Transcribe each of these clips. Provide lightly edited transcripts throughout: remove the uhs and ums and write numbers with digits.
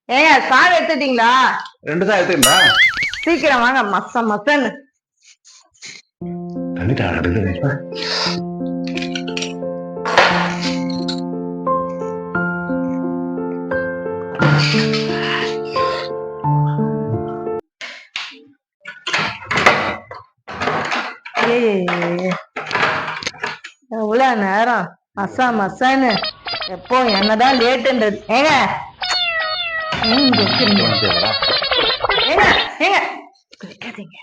ஏங்க சாவி எடுத்துட்டீங்களா? 2 தான் எடுத்துட்டா. சீக்கிரம் வாங்க, மசன்னு. தண்ணிட்டா எடுத்து. எவ்வளவு நேரம் மசான்னு எப்போ என்னதான் லேட்டுன்றது. ஏங்க வைக்காதீங்க.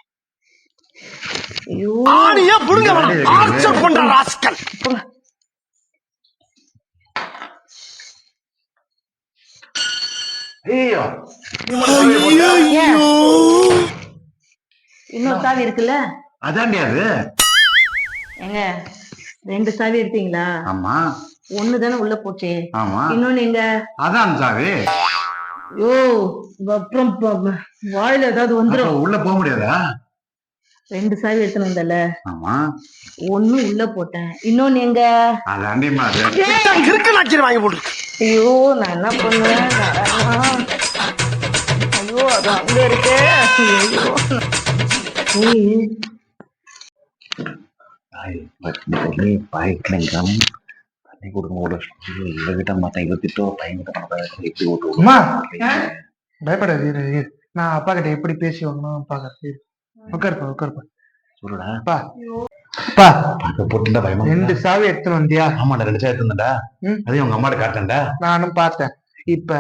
இன்னொரு சாவி இருக்குல்ல, அதாண்டி அது. ஏங்க 2 சாவி எடுத்தீங்களா? ஆமா. 1 தானே உள்ள போச்சு. ஆமா. இன்னொன்னு எங்க? அதான் சாவி. ஐயோ, அப்புறம் வாயில ஏதாவது வந்துடும். உள்ள போக முடியாதா? 2 சாவி எடுத்துன்னு வந்தல. ஆமா. 1 உள்ள போட்டேன், இன்னொன்னு எங்க? அதாண்டிமா அது. வாங்கி போட்டு. ஐயோ, நான் என்ன பண்ணுவேன்? ஐயோ, அது அங்க இருக்கு. பயப்படாது. நான் அப்பா கிட்ட எப்படி பேசி வாங்கணும் பாக்குறது. உட்காருப்பா. சொல்லுடா. 2 சாவி எடுத்துன்னு வந்தியா? ஆமாடா, 2 சாவி எடுத்துட்டா. அதையும் உங்க அம்மாட்ட காட்டேன்டா. நானும் பார்த்தேன். இப்ப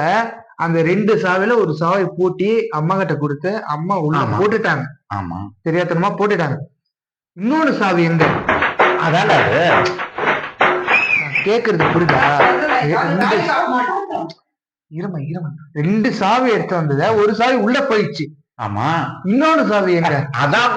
அந்த 2 சாவில ஒரு சாவி பூட்டி அம்மா கிட்ட கொடுத்து அம்மா உள்ள போட்டுட்டாங்க. ஆமா, தெரியாதனமா போட்டுட்டாங்க. இன்னொரு சாவி எங்க? அதான்டா அது. கேக்குறது புரியுதா? இருமா 2 சாவி எடுத்து வந்தத, ஒரு சாவி உள்ள போயிடுச்சு. ஆமா, இன்னொரு சாவி எங்க? அதான்